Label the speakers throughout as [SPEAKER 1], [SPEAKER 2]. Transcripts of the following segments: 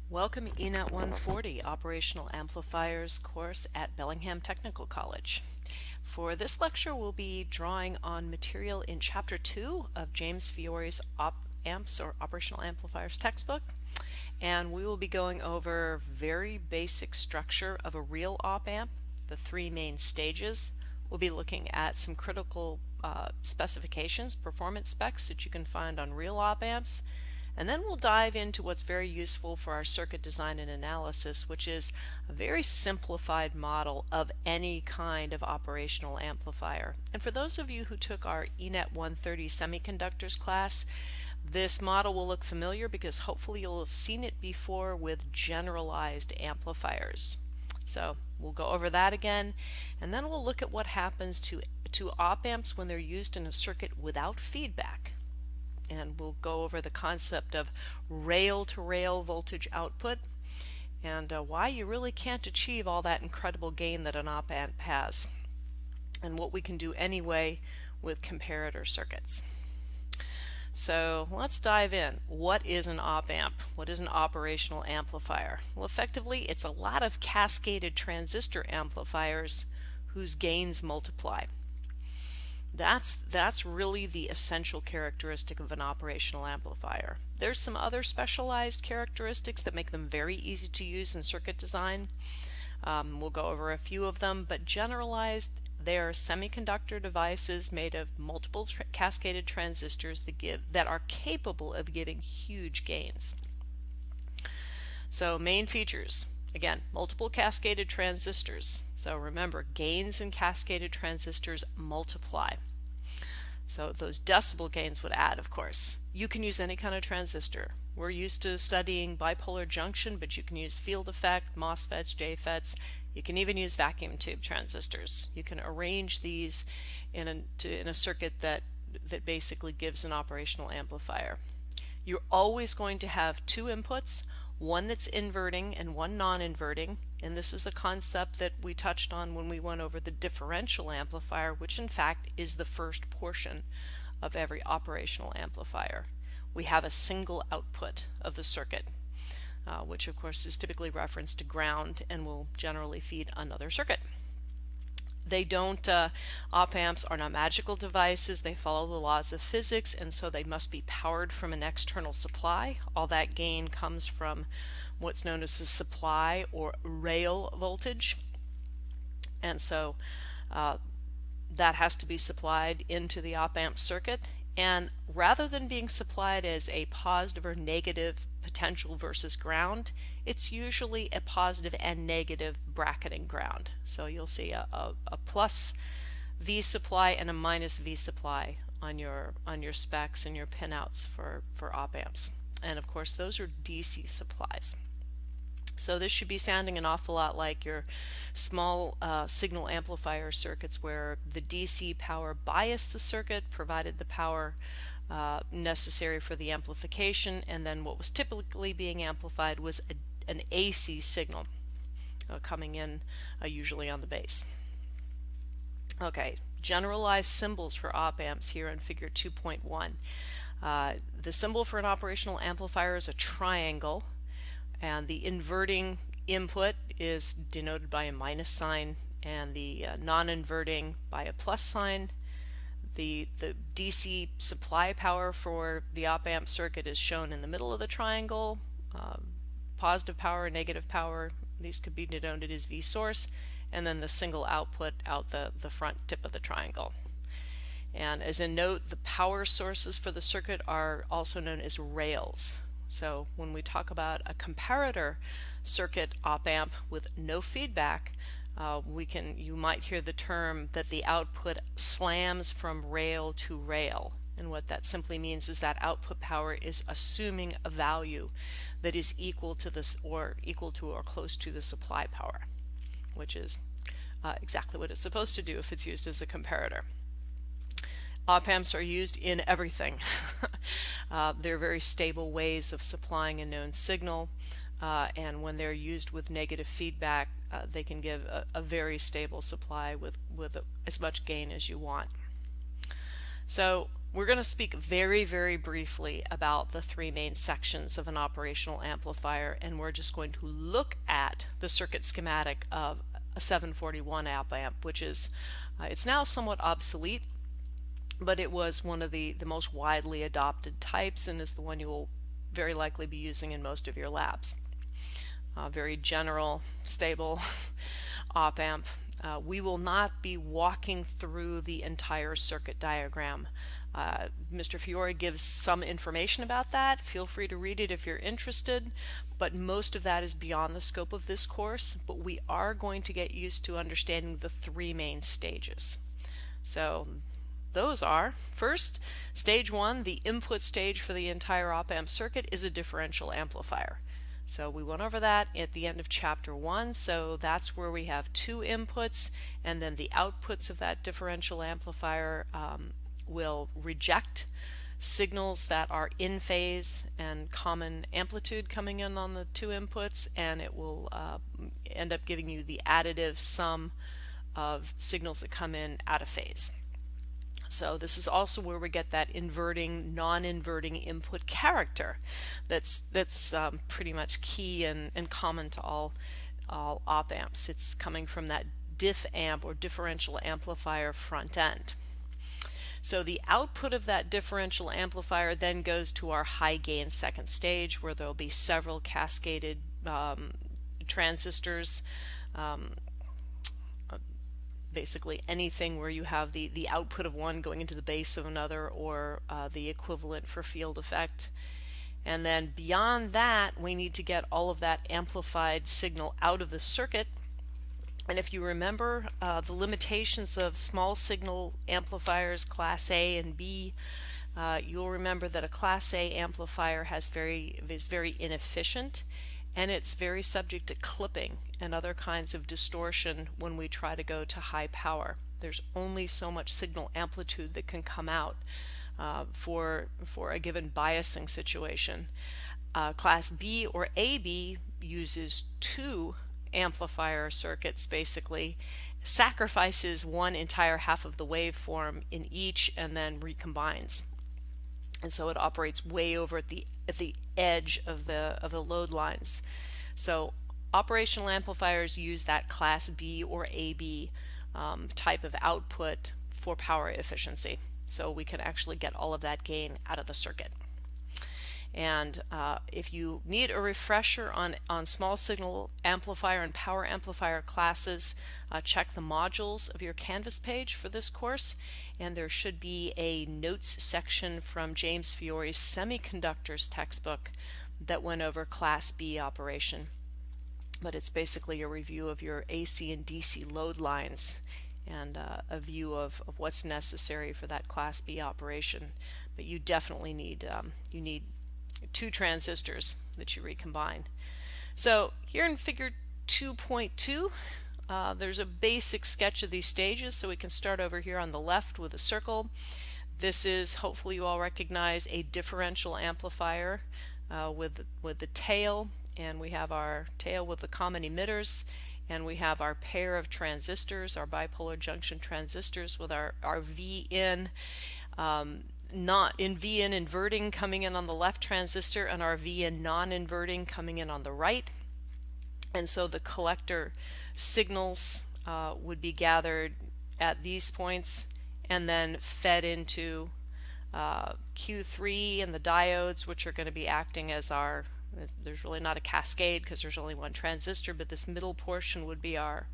[SPEAKER 1] Welcome ENET 140 Operational Amplifiers course at Bellingham Technical College. For this lecture, we'll be drawing on material in Chapter 2 of James Fiore's Op Amps or Operational Amplifiers textbook, and we will be going over very basic structure of a real op amp, the three main stages. We'll be looking at some critical specifications, performance specs that you can find on real op amps. And then we'll dive into what's very useful for our circuit design and analysis, which is a very simplified model of any kind of operational amplifier. And for those of you who took our ENET 130 semiconductors class, this model will look familiar because hopefully you'll have seen it before with generalized amplifiers. So we'll go over that again, and then we'll look at what happens to op amps when they're used in a circuit without feedback. And we'll go over the concept of rail-to-rail voltage output and why you really can't achieve all that incredible gain that an op amp has, and what we can do anyway with comparator circuits. So let's dive in. What is an op amp? What is an operational amplifier? Well, effectively, it's a lot of cascaded transistor amplifiers whose gains multiply. That's really the essential characteristic of an operational amplifier. There's some other specialized characteristics that make them very easy to use in circuit design. We'll go over a few of them, but generalized, they are semiconductor devices made of multiple cascaded transistors that are capable of giving huge gains. So main features. Again, multiple cascaded transistors. So remember, gains in cascaded transistors multiply. So those decibel gains would add, of course. You can use any kind of transistor. We're used to studying bipolar junction, but you can use field effect, MOSFETs, JFETs. You can even use vacuum tube transistors. You can arrange these in a circuit that basically gives an operational amplifier. You're always going to have two inputs, one that's inverting and one non-inverting, and this is a concept that we touched on when we went over the differential amplifier, which in fact is the first portion of every operational amplifier. We have a single output of the circuit, which of course is typically referenced to ground and will generally feed another circuit. They don't, op amps are not magical devices. They follow the laws of physics, and so they must be powered from an external supply. All that gain comes from what's known as the supply or rail voltage. And so that has to be supplied into the op amp circuit. And rather than being supplied as a positive or negative potential versus ground, it's usually a positive and negative bracketing ground. So you'll see a plus V supply and a minus V supply on your specs and your pinouts for op amps. And of course those are DC supplies. So this should be sounding an awful lot like your small signal amplifier circuits where the DC power biased the circuit, provided the power necessary for the amplification, and then what was typically being amplified was an AC signal coming in usually on the base. Okay, generalized symbols for op amps here in figure 2.1. The symbol for an operational amplifier is a triangle, and the inverting input is denoted by a minus sign, and the non-inverting by a plus sign. The DC supply power for the op amp circuit is shown in the middle of the triangle. Positive power, negative power, these could be denoted as V source, and then the single output out the front tip of the triangle. And as a note, the power sources for the circuit are also known as rails. So when we talk about a comparator circuit op amp with no feedback, you might hear the term that the output slams from rail to rail. And what that simply means is that output power is assuming a value that is equal to this or close to the supply power, which is exactly what it's supposed to do if it's used as a comparator. Op amps are used in everything. They're very stable ways of supplying a known signal, and when they're used with negative feedback, they can give a very stable supply with as much gain as you want. So We're going to speak very, very briefly about the three main sections of an operational amplifier, and we're just going to look at the circuit schematic of a 741 op amp, which is, it's now somewhat obsolete, but it was one of the most widely adopted types and is the one you will very likely be using in most of your labs. Very general, stable op amp. We will not be walking through the entire circuit diagram. Mr. Fiore gives some information about that. Feel free to read it if you're interested, but most of that is beyond the scope of this course. But we are going to get used to understanding the three main stages. So those are, first, stage one, the input stage for the entire op amp circuit is a differential amplifier. So we went over that at the end of chapter 1, so that's where we have two inputs, and then the outputs of that differential amplifier will reject signals that are in phase and common amplitude coming in on the two inputs, and it will end up giving you the additive sum of signals that come in out of phase. So this is also where we get that inverting, non-inverting input character that's pretty much key and common to all op amps. It's coming from that diff amp or differential amplifier front end. So the output of that differential amplifier then goes to our high gain second stage, where there'll be several cascaded transistors, basically anything where you have the output of one going into the base of another, or the equivalent for field effect. And then beyond that, we need to get all of that amplified signal out of the circuit. And if you remember the limitations of small signal amplifiers class A and B, you'll remember that a class A amplifier is very inefficient, and it's very subject to clipping and other kinds of distortion when we try to go to high power. There's only so much signal amplitude that can come out for a given biasing situation. Class B or AB uses two amplifier circuits, basically sacrifices one entire half of the waveform in each and then recombines. And so it operates way over at the edge of the load lines. So operational amplifiers use that class B or AB type of output for power efficiency. So we can actually get all of that gain out of the circuit. And if you need a refresher on small signal amplifier and power amplifier classes, check the modules of your Canvas page for this course, and there should be a notes section from James Fiore's Semiconductors textbook that went over Class B operation. But it's basically a review of your AC and DC load lines and a view of what's necessary for that Class B operation. But you definitely need two transistors that you recombine. So here in figure 2.2, there's a basic sketch of these stages, so we can start over here on the left with a circle. This is, hopefully you all recognize, a differential amplifier with the tail, and we have our tail with the common emitters, and we have our pair of transistors, our bipolar junction transistors, with our VIN not in VIN inverting coming in on the left transistor, and our VIN non-inverting coming in on the right. And so the collector signals would be gathered at these points and then fed into Q3 and the diodes, which are going to be acting as there's really not a cascade because there's only one transistor, but this middle portion would be our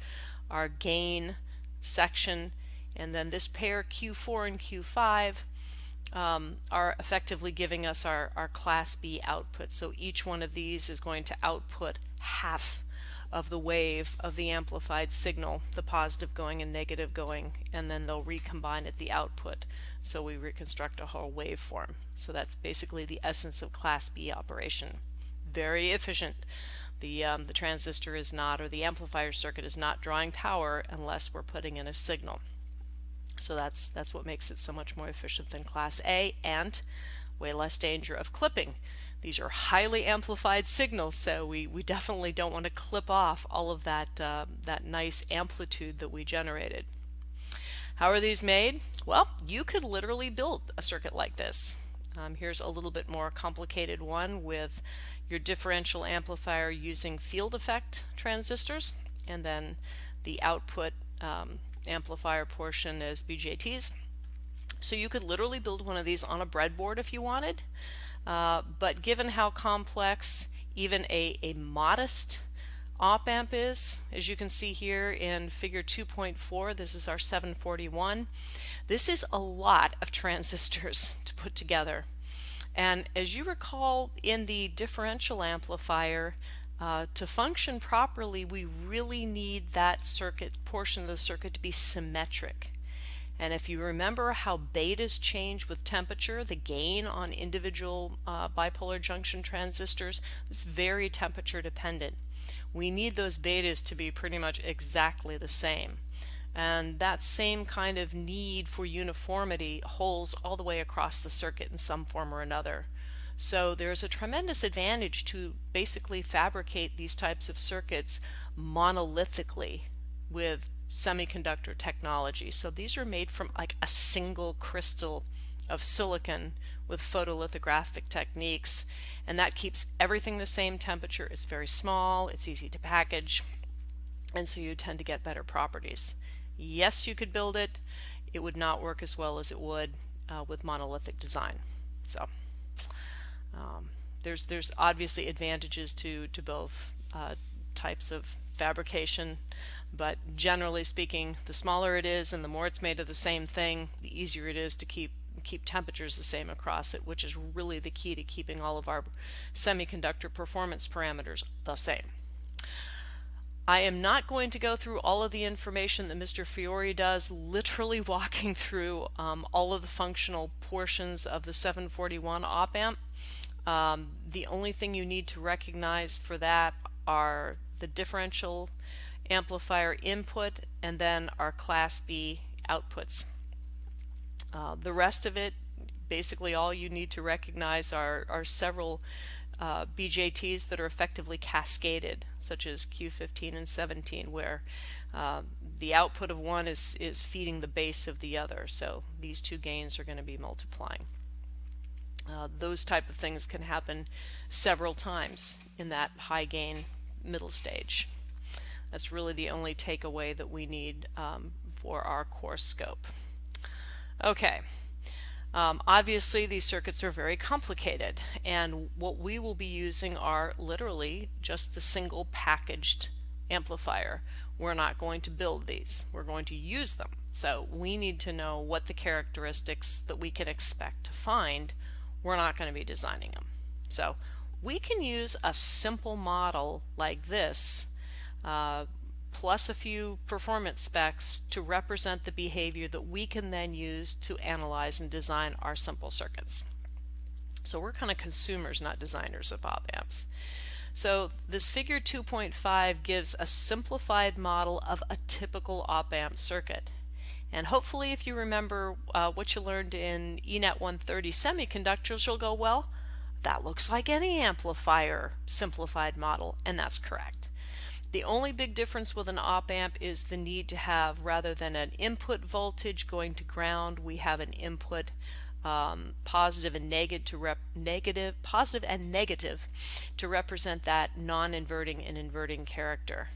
[SPEAKER 1] gain section, and then this pair Q4 and Q5 are effectively giving us our Class B output. So each one of these is going to output half of the wave of the amplified signal, the positive going and negative going, and then they'll recombine at the output. So we reconstruct a whole waveform. So that's basically the essence of Class B operation. Very efficient. The transistor is not, or the amplifier circuit is not drawing power unless we're putting in a signal. So that's what makes it so much more efficient than Class A, and way less danger of clipping. These are highly amplified signals, so we definitely don't want to clip off all of that nice amplitude that we generated. How are these made? Well, you could literally build a circuit like this. Here's a little bit more complicated one with your differential amplifier using field effect transistors, and then the output amplifier portion as BJTs. So you could literally build one of these on a breadboard if you wanted, but given how complex even a modest op amp is, as you can see here in figure 2.4, this is our 741. This is a lot of transistors to put together. And as you recall, in the differential amplifier, to function properly, we really need that circuit portion of the circuit to be symmetric. And if you remember how betas change with temperature, the gain on individual bipolar junction transistors is very temperature dependent. We need those betas to be pretty much exactly the same. And that same kind of need for uniformity holds all the way across the circuit in some form or another. So there's a tremendous advantage to basically fabricate these types of circuits monolithically with semiconductor technology. So these are made from like a single crystal of silicon with photolithographic techniques, and that keeps everything the same temperature. It's very small, it's easy to package, and so you tend to get better properties. Yes, you could build it. It would not work as well as it would with monolithic design. So there's obviously advantages to both types of fabrication, but generally speaking, the smaller it is and the more it's made of the same thing, the easier it is to keep temperatures the same across it, which is really the key to keeping all of our semiconductor performance parameters the same. I am not going to go through all of the information that Mr. Fiore does, literally walking through all of the functional portions of the 741 op amp. The only thing you need to recognize for that are the differential amplifier input and then our Class B outputs. The rest of it, basically all you need to recognize are several BJTs that are effectively cascaded, such as Q15 and 17, where the output of one is feeding the base of the other. So these two gains are going to be multiplying. Those type of things can happen several times in that high gain middle stage. That's really the only takeaway that we need for our course scope. Okay. Obviously these circuits are very complicated, and what we will be using are literally just the single packaged amplifier. We're not going to build these, we're going to use them. So we need to know what the characteristics that we can expect to find. We're not going to be designing them. So we can use a simple model like this plus a few performance specs to represent the behavior that we can then use to analyze and design our simple circuits. So we're kind of consumers, not designers of op amps. So this figure 2.5 gives a simplified model of a typical op amp circuit. And hopefully if you remember what you learned in ENET 130 semiconductors, you'll go, well, that looks like any amplifier simplified model, and that's correct. The only big difference with an op amp is the need to have, rather than an input voltage going to ground, we have an input positive and negative to represent that non-inverting and inverting character.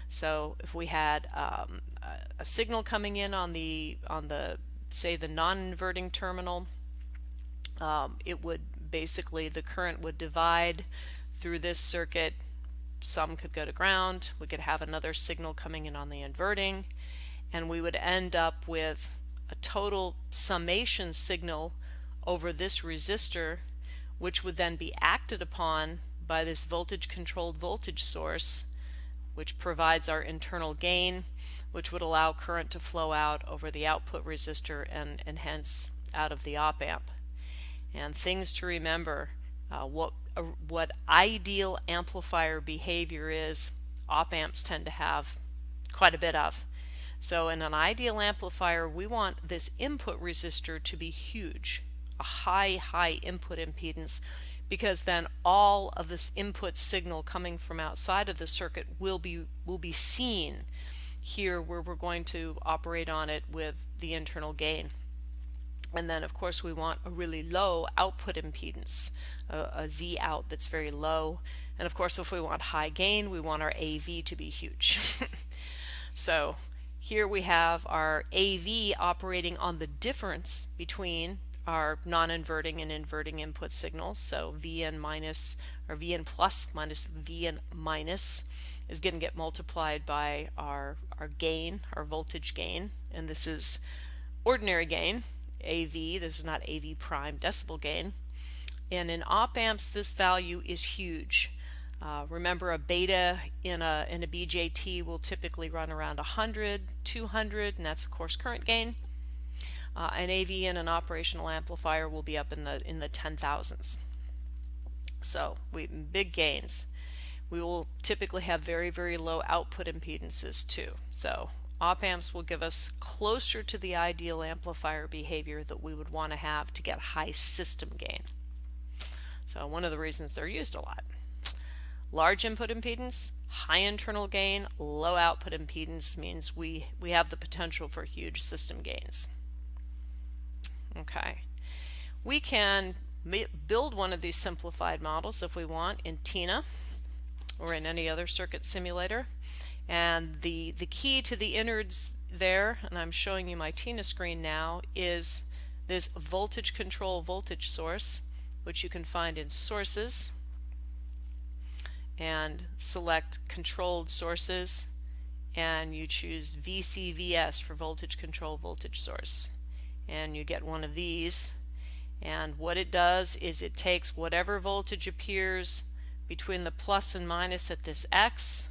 [SPEAKER 1] So if we had a signal coming in on the say the non-inverting terminal, it would basically, the current would divide through this circuit. Some could go to ground, we could have another signal coming in on the inverting, and we would end up with a total summation signal over this resistor, which would then be acted upon by this voltage controlled voltage source, which provides our internal gain, which would allow current to flow out over the output resistor and hence out of the op amp. And things to remember, what ideal amplifier behavior is, op amps tend to have quite a bit of. So in an ideal amplifier, we want this input resistor to be huge, a high input impedance, because then all of this input signal coming from outside of the circuit will be seen here where we're going to operate on it with the internal gain. And then of course we want a really low output impedance, a Z out that's very low. And of course if we want high gain, we want our AV to be huge. So here we have our AV operating on the difference between our non-inverting and inverting input signals. So Vn minus, or Vn plus minus Vn minus is going to get multiplied by our gain, our voltage gain, and this is ordinary gain, AV. This is not AV prime decibel gain. And in op amps, this value is huge. Remember, a beta in a BJT will typically run around 100, 200, and that's of course current gain. An AV in an operational amplifier will be up in the 10,000s. So big gains. We will typically have very, very low output impedances too. So op amps will give us closer to the ideal amplifier behavior that we would want to have to get high system gain. So one of the reasons they're used a lot. Large input impedance, high internal gain, low output impedance means we have the potential for huge system gains. Okay, we can build one of these simplified models if we want in TINA or in any other circuit simulator. And the key to the innards there, and I'm showing you my TINA screen now, is this voltage control voltage source, which you can find in sources, and select controlled sources, and you choose VCVS for voltage control voltage source, and you get one of these. And what it does is it takes whatever voltage appears between the plus and minus at this X,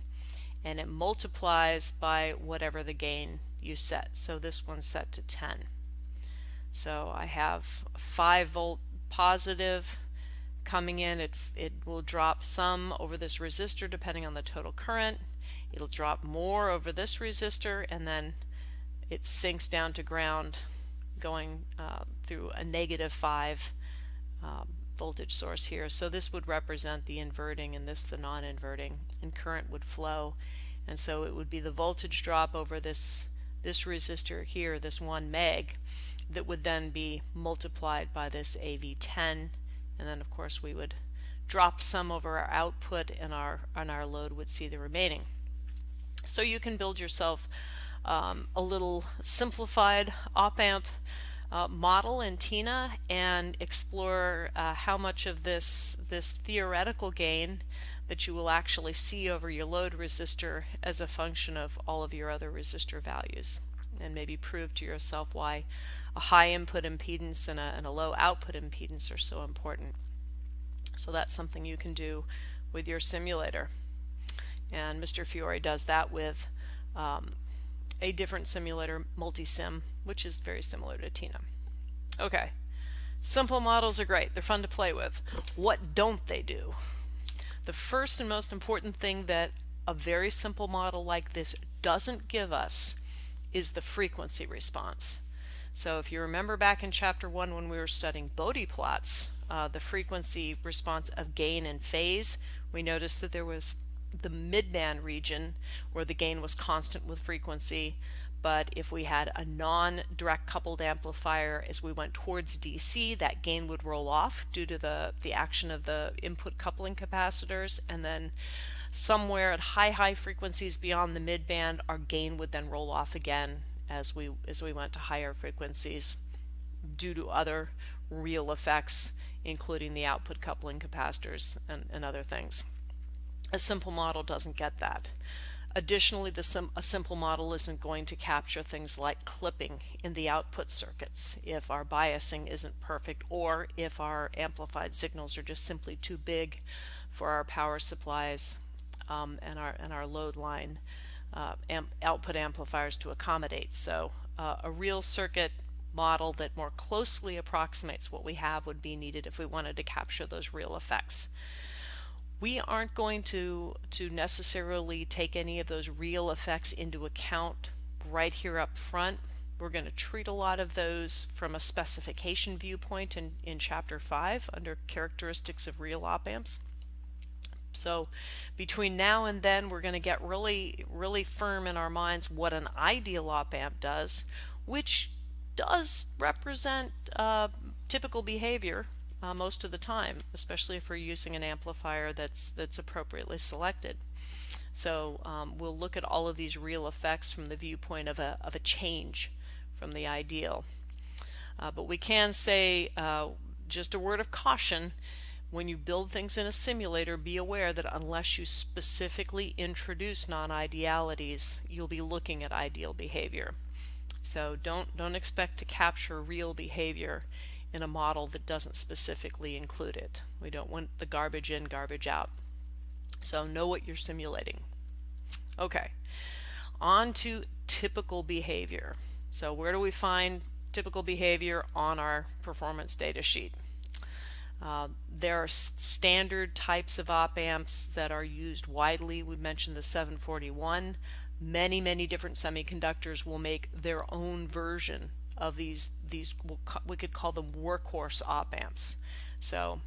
[SPEAKER 1] and it multiplies by whatever the gain you set. So this one's set to 10. So I have a 5 volt positive coming in. It will drop some over this resistor depending on the total current. It'll drop more over this resistor, and then it sinks down to ground going through a -5 voltage source here. So this would represent the inverting and this the non-inverting, and current would flow. And so it would be the voltage drop over this resistor here, this 1 meg, that would then be multiplied by this AV10, and then of course we would drop some over our output, and our load would see the remaining. So you can build yourself a little simplified op amp model in TINA and explore how much of this theoretical gain that you will actually see over your load resistor as a function of all of your other resistor values, and maybe prove to yourself why a high input impedance and a low output impedance are so important. So that's something you can do with your simulator. And Mr. Fiore does that with a different simulator, Multisim, which is very similar to TINA. Okay, simple models are great. They're fun to play with. What don't they do? The first and most important thing that a very simple model like this doesn't give us is the frequency response. So if you remember back in chapter 1 when we were studying Bode plots, the frequency response of gain and phase, we noticed that there was the midband region where the gain was constant with frequency, but if we had a non-direct coupled amplifier as we went towards DC, that gain would roll off due to the action of the input coupling capacitors, and then somewhere at high frequencies beyond the midband, our gain would then roll off again as we went to higher frequencies due to other real effects, including the output coupling capacitors and other things. A simple model doesn't get that. Additionally, a simple model isn't going to capture things like clipping in the output circuits if our biasing isn't perfect, or if our amplified signals are just simply too big for our power supplies and our load line output amplifiers to accommodate. So a real circuit model that more closely approximates what we have would be needed if we wanted to capture those real effects. We aren't going to necessarily take any of those real effects into account right here up front. We're going to treat a lot of those from a specification viewpoint in chapter 5 under characteristics of real op amps. So between now and then, we're going to get really firm in our minds what an ideal op amp does, which does represent typical behavior most of the time, especially if we're using an amplifier that's appropriately selected. So we'll look at all of these real effects from the viewpoint of a change from the ideal. But we can say just a word of caution: when you build things in a simulator, be aware that unless you specifically introduce non-idealities, you'll be looking at ideal behavior. So don't expect to capture real behavior in a model that doesn't specifically include it. We don't want the garbage in, garbage out. So know what you're simulating. Okay, on to typical behavior. So where do we find typical behavior on our performance data sheet? There are standard types of op amps that are used widely. We mentioned the 741. Many different semiconductors will make their own version of these we could call them workhorse op amps. So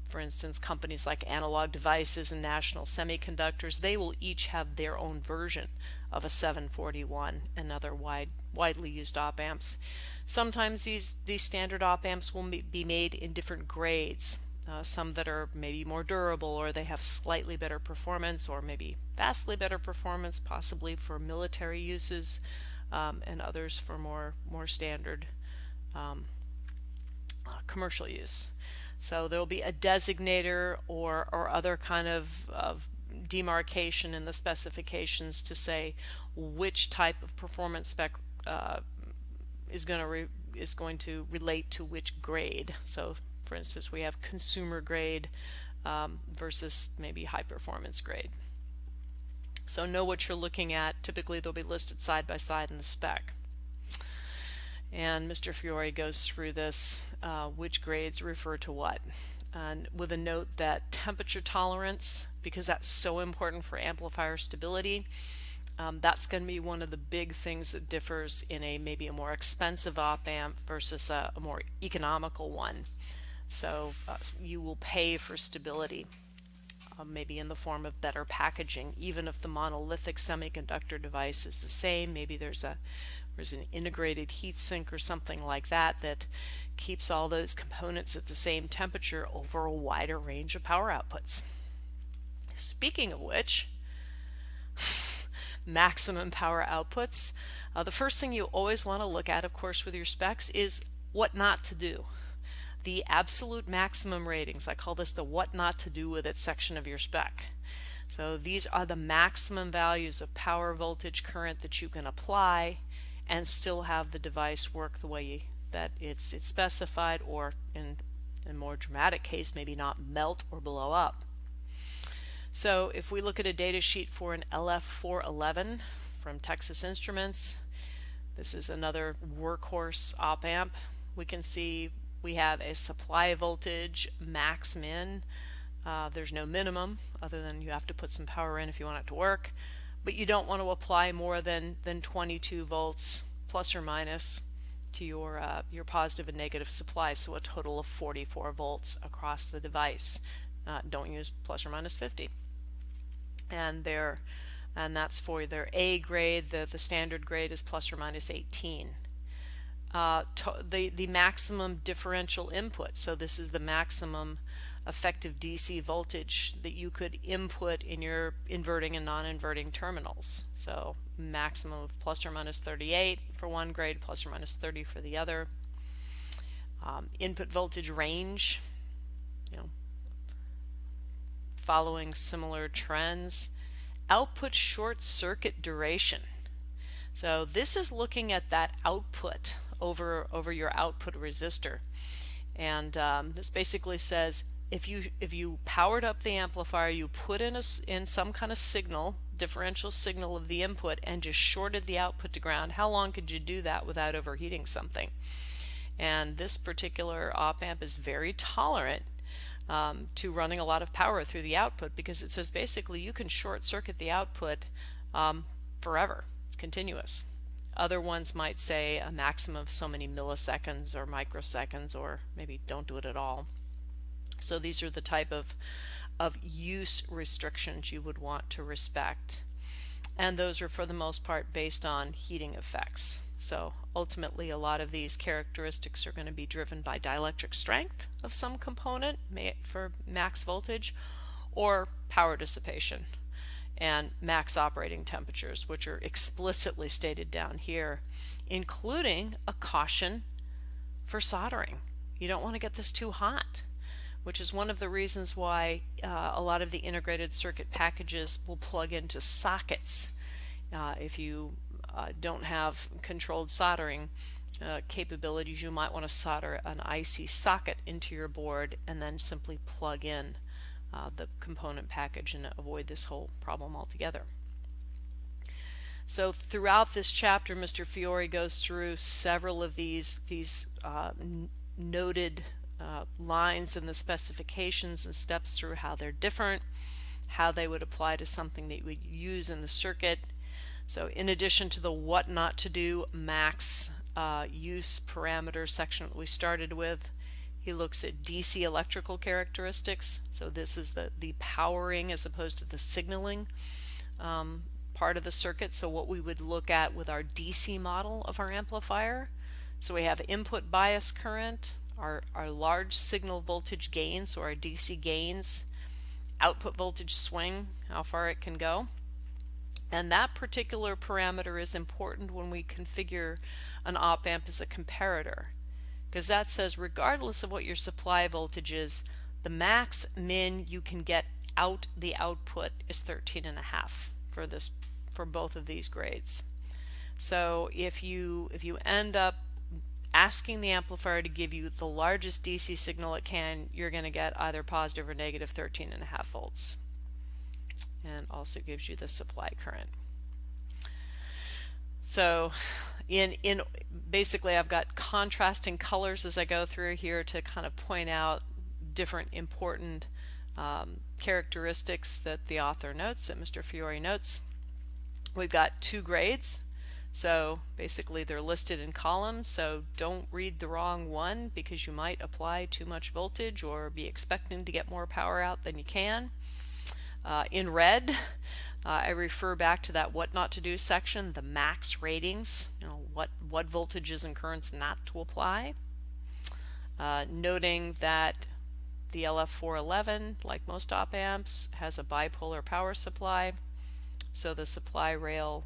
[SPEAKER 1] for instance, companies like Analog Devices and National Semiconductors, they will each have their own version of a 741 and other widely used op amps. Sometimes these standard op amps will be made in different grades. Some that are maybe more durable, or they have slightly better performance, or maybe vastly better performance, possibly for military uses, and others for more standard commercial use. So there will be a designator or other kind of demarcation in the specifications to say which type of performance spec is going to relate to which grade. So for instance, we have consumer grade versus maybe high performance grade. So know what you're looking at. Typically they'll be listed side by side in the spec. And Mr. Fiore goes through this, which grades refer to what. And with a note that temperature tolerance, because that's so important for amplifier stability, that's going to be one of the big things that differs in maybe a more expensive op amp versus a more economical one. So you will pay for stability, maybe in the form of better packaging. Even if the monolithic semiconductor device is the same, maybe there's an integrated heatsink or something like that keeps all those components at the same temperature over a wider range of power outputs. Speaking of which, maximum power outputs, the first thing you always want to look at, of course, with your specs is what not to do. The absolute maximum ratings, I call this the what not to do with it section of your spec. So these are the maximum values of power, voltage, current that you can apply and still have the device work the way that it's specified, or in a more dramatic case, maybe not melt or blow up. So if we look at a data sheet for an LF411 from Texas Instruments, this is another workhorse op amp. We can see we have a supply voltage max min. There's no minimum other than you have to put some power in if you want it to work, but you don't want to apply more than 22 volts plus or minus to your positive and negative supply, so a total of 44 volts across the device. Don't use plus or minus 50. And that's for their A grade. The standard grade is plus or minus 18. The maximum differential input, so this is the maximum effective DC voltage that you could input in your inverting and non-inverting terminals. So maximum of plus or minus 38 for one grade, plus or minus 30 for the other. Input voltage range, following similar trends. Output short circuit duration. So this is looking at that output over your output resistor, and this basically says if you powered up the amplifier, you put in some kind of signal, differential signal of the input, and just shorted the output to ground, how long could you do that without overheating something? And this particular op amp is very tolerant to running a lot of power through the output, because it says basically you can short circuit the output forever. It's continuous. Other ones might say a maximum of so many milliseconds or microseconds, or maybe don't do it at all. So these are the type of of use restrictions you would want to respect. And those are for the most part based on heating effects. So ultimately a lot of these characteristics are going to be driven by dielectric strength of some component for max voltage, or power dissipation and max operating temperatures, which are explicitly stated down here, including a caution for soldering. You don't want to get this too hot, which is one of the reasons why a lot of the integrated circuit packages will plug into sockets. If you don't have controlled soldering capabilities, you might want to solder an IC socket into your board and then simply plug in the component package and avoid this whole problem altogether. So throughout this chapter, Mr. Fiore goes through several of these noted lines in the specifications and steps through how they're different, how they would apply to something that you would use in the circuit. So in addition to the what not to do max use parameter section that we started with, he looks at DC electrical characteristics. So this is the powering as opposed to the signaling part of the circuit. So what we would look at with our DC model of our amplifier. So we have input bias current, our large signal voltage gains, so our DC gains, output voltage swing, how far it can go. And that particular parameter is important when we configure an op-amp as a comparator, because that says regardless of what your supply voltage is, the max min you can get out the output is 13.5 for both of these grades. So if you end up asking the amplifier to give you the largest DC signal it can, you're going to get either positive or negative 13.5 volts, and also gives you the supply current. So in basically I've got contrasting colors as I go through here to kind of point out different important characteristics that the author notes, that Mr. Fiore notes. We've got two grades. So basically they're listed in columns, so don't read the wrong one because you might apply too much voltage or be expecting to get more power out than you can. In red, I refer back to that what not to do section, the max ratings, what voltages and currents not to apply. Noting that the LF411, like most op amps, has a bipolar power supply, so the supply rail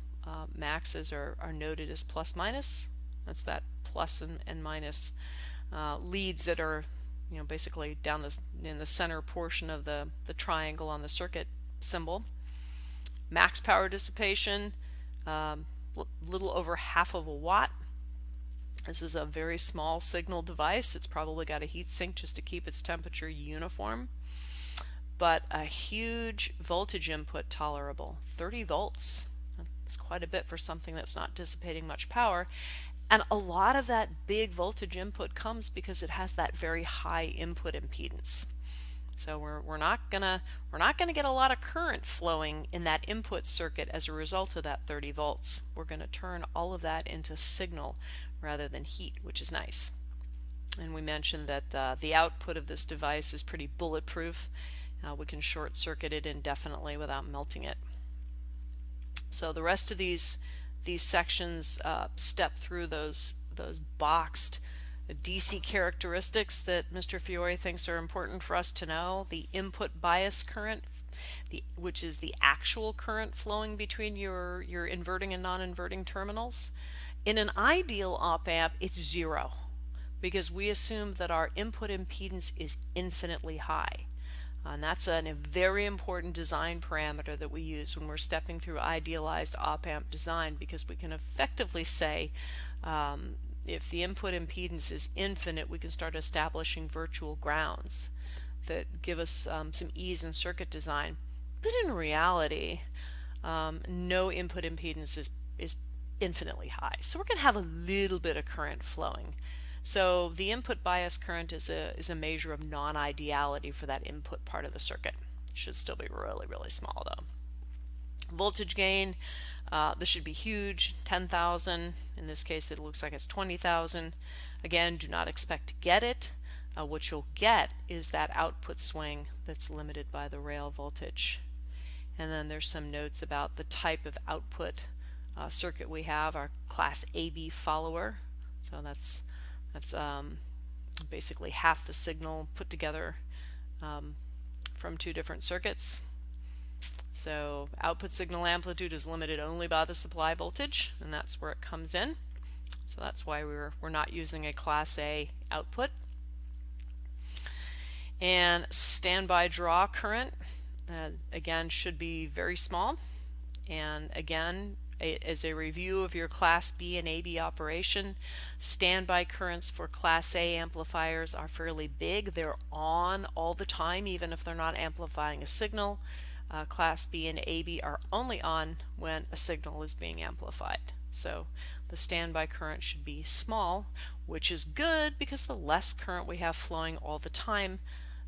[SPEAKER 1] maxes are noted as plus minus. That's that plus and minus leads that are basically down in the center portion of the triangle on the circuit symbol. Max power dissipation, little over half of a watt. This is a very small signal device. It's probably got a heat sink just to keep its temperature uniform, but a huge voltage input tolerable, 30 volts. It's quite a bit for something that's not dissipating much power, and a lot of that big voltage input comes because it has that very high input impedance. So we're not gonna get a lot of current flowing in that input circuit as a result of that 30 volts. We're going to turn all of that into signal rather than heat, which is nice. And we mentioned that the output of this device is pretty bulletproof. We can short circuit it indefinitely without melting it. So the rest of these sections step through those boxed DC characteristics that Mr. Fiore thinks are important for us to know. The input bias current, which is the actual current flowing between your inverting and non-inverting terminals. In an ideal op-amp, it's 0 because we assume that our input impedance is infinitely high. And that's a very important design parameter that we use when we're stepping through idealized op-amp design, because we can effectively say if the input impedance is infinite, we can start establishing virtual grounds that give us some ease in circuit design. But in reality, no input impedance is infinitely high. So we're going to have a little bit of current flowing. So the input bias current is a measure of non-ideality for that input part of the circuit. It should still be really, really small though. Voltage gain, this should be huge, 10,000. In this case it looks like it's 20,000. Again, do not expect to get it. what you'll get is that output swing that's limited by the rail voltage. And then there's some notes about the type of output circuit we have, our class AB follower. So that's basically half the signal put together from two different circuits. So output signal amplitude is limited only by the supply voltage, and that's where it comes in. So that's why we're not using a class A output. And standby draw current, again, should be very small. And again, as a review of your Class B and AB operation, standby currents for Class A amplifiers are fairly big. They're on all the time, even if they're not amplifying a signal. Class B and AB are only on when a signal is being amplified. So the standby current should be small, which is good because the less current we have flowing all the time,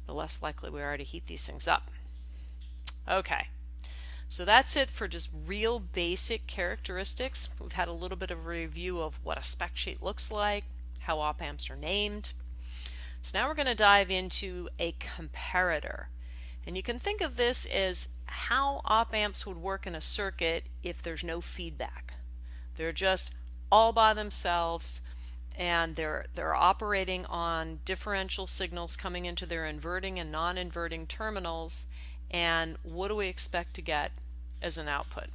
[SPEAKER 1] the less likely we are to heat these things up. Okay. So that's it for just real basic characteristics. We've had a little bit of a review of what a spec sheet looks like, how op amps are named. So now we're going to dive into a comparator. And you can think of this as how op amps would work in a circuit if there's no feedback. They're just all by themselves, and they're operating on differential signals coming into their inverting and non-inverting terminals. And what do we expect to get as an output?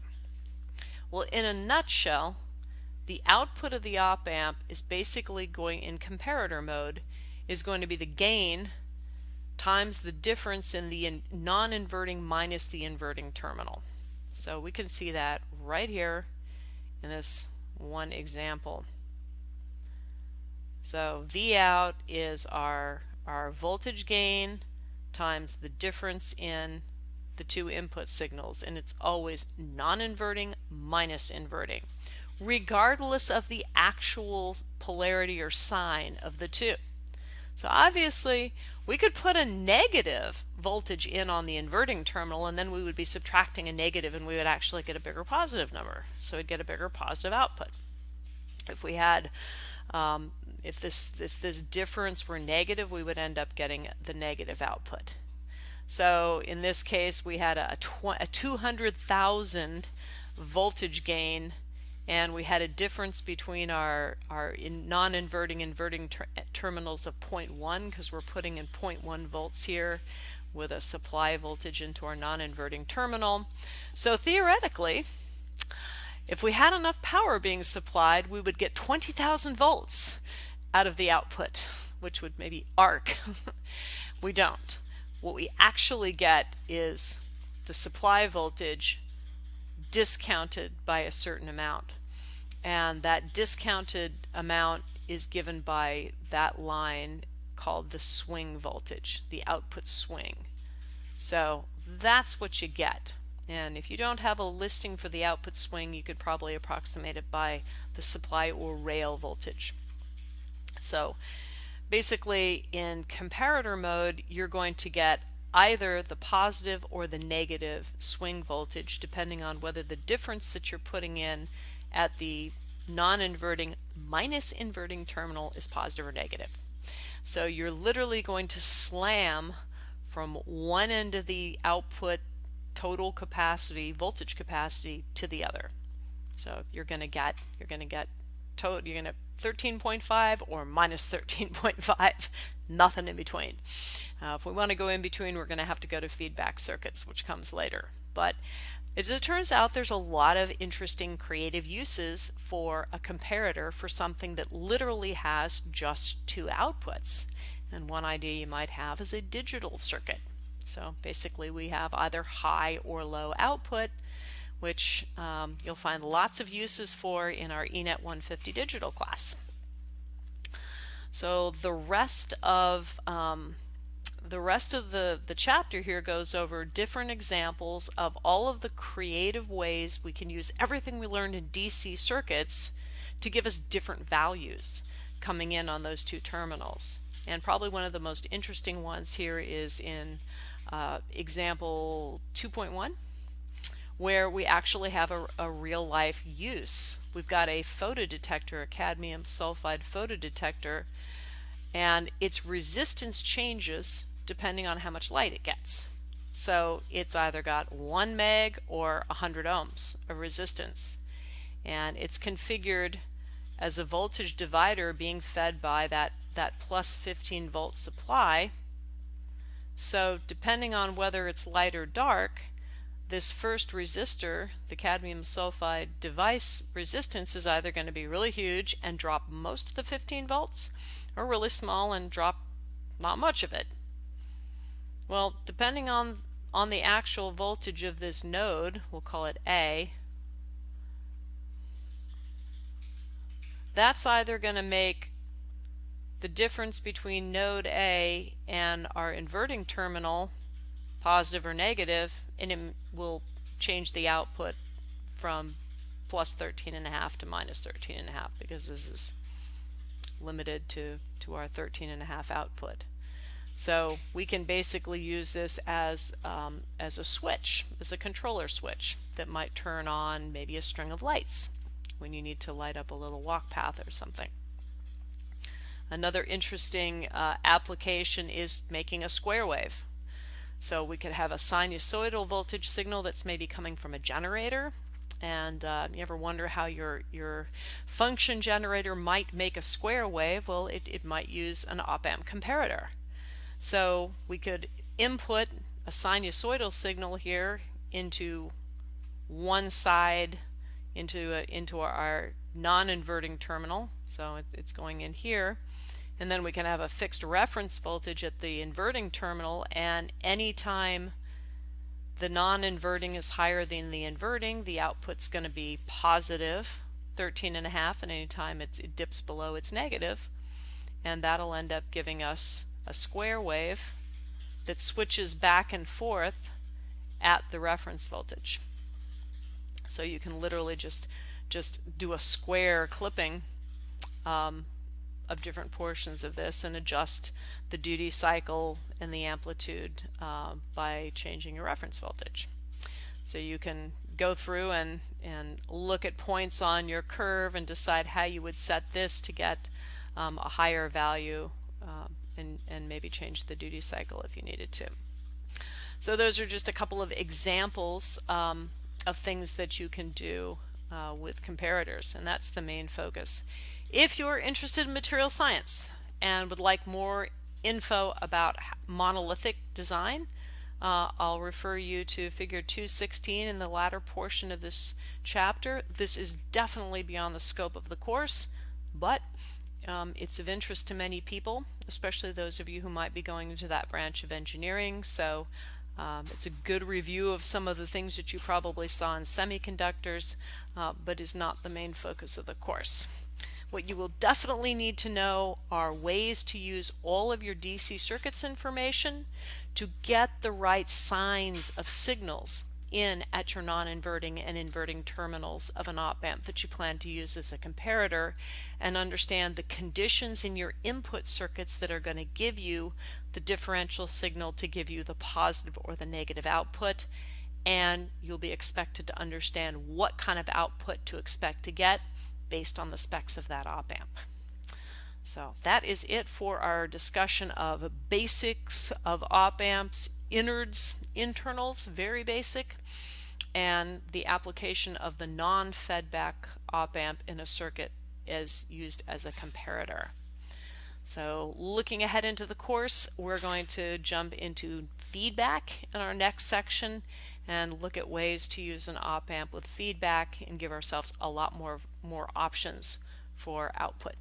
[SPEAKER 1] Well, in a nutshell, the output of the op amp is basically going in comparator mode is going to be the gain times the difference in the non-inverting minus the inverting terminal. So we can see that right here in this one example. So V out is our voltage gain times the difference in the two input signals, and it's always non-inverting minus inverting, regardless of the actual polarity or sign of the two. So obviously we could put a negative voltage in on the inverting terminal, and then we would be subtracting a negative, and we would actually get a bigger positive number. So we'd get a bigger positive output. If we had if this difference were negative, we would end up getting the negative output. So in this case, we had a 200,000 voltage gain, and we had a difference between our non-inverting inverting terminals of 0.1, because we're putting in 0.1 volts here with a supply voltage into our non-inverting terminal. So theoretically, if we had enough power being supplied, we would get 20,000 volts out of the output, which would maybe arc. We don't. What we actually get is the supply voltage discounted by a certain amount. And that discounted amount is given by that line called the swing voltage, the output swing. So that's what you get. And if you don't have a listing for the output swing, you could probably approximate it by the supply or rail voltage. So basically in comparator mode, you're going to get either the positive or the negative swing voltage, depending on whether the difference that you're putting in at the non-inverting minus inverting terminal is positive or negative. So you're literally going to slam from one end of the output total capacity, voltage capacity, to the other. So you're going to get 13.5 or minus 13.5, nothing in between. If we want to go in between, we're going to have to go to feedback circuits, which comes later. But as it turns out, there's a lot of interesting creative uses for a comparator for something that literally has just two outputs. And one idea you might have is a digital circuit. So basically we have either high or low output, which you'll find lots of uses for in our ENET 150 digital class. So the rest of the chapter here goes over different examples of all of the creative ways we can use everything we learned in DC circuits to give us different values coming in on those two terminals. And probably one of the most interesting ones here is in example 2.1, where we actually have a real-life use. We've got a photodetector, a cadmium sulfide photodetector, and its resistance changes depending on how much light it gets. So it's either got 1 meg or 100 ohms of resistance, and it's configured as a voltage divider being fed by that plus 15 volt supply. So depending on whether it's light or dark, this first resistor, the cadmium sulfide device resistance, is either going to be really huge and drop most of the 15 volts, or really small and drop not much of it. Well, depending on the actual voltage of this node, we'll call it A, that's either going to make the difference between node A and our inverting terminal positive or negative, and it will change the output from plus 13.5 to minus 13.5, because this is limited to our 13.5 output. So we can basically use this as a switch, as a controller switch that might turn on maybe a string of lights when you need to light up a little walk path or something. Another interesting application is making a square wave. So we could have a sinusoidal voltage signal that's maybe coming from a generator, and you ever wonder how your function generator might make a square wave? Well, it might use an op-amp comparator. So we could input a sinusoidal signal here into one side, into our non-inverting terminal, so it's going in here. And then we can have a fixed reference voltage at the inverting terminal, and anytime the non-inverting is higher than the inverting, the output's going to be positive 13.5, and anytime it dips below, it's negative. And that'll end up giving us a square wave that switches back and forth at the reference voltage. So you can literally just do a square clipping of different portions of this and adjust the duty cycle and the amplitude by changing your reference voltage. So you can go through and look at points on your curve and decide how you would set this to get a higher value, and maybe change the duty cycle if you needed to. So those are just a couple of examples of things that you can do with comparators, and that's the main focus. If you're interested in material science and would like more info about monolithic design, I'll refer you to Figure 216 in the latter portion of this chapter. This is definitely beyond the scope of the course, but it's of interest to many people, especially those of you who might be going into that branch of engineering. So it's a good review of some of the things that you probably saw in semiconductors, but is not the main focus of the course. What you will definitely need to know are ways to use all of your DC circuits information to get the right signs of signals in at your non-inverting and inverting terminals of an op-amp that you plan to use as a comparator, and understand the conditions in your input circuits that are going to give you the differential signal to give you the positive or the negative output. And you'll be expected to understand what kind of output to expect to get based on the specs of that op-amp. So that is it for our discussion of basics of op-amps, innards, internals, very basic, and the application of the non-fedback op-amp in a circuit as used as a comparator. So looking ahead into the course, we're going to jump into feedback in our next section and look at ways to use an op-amp with feedback and give ourselves a lot more options for output.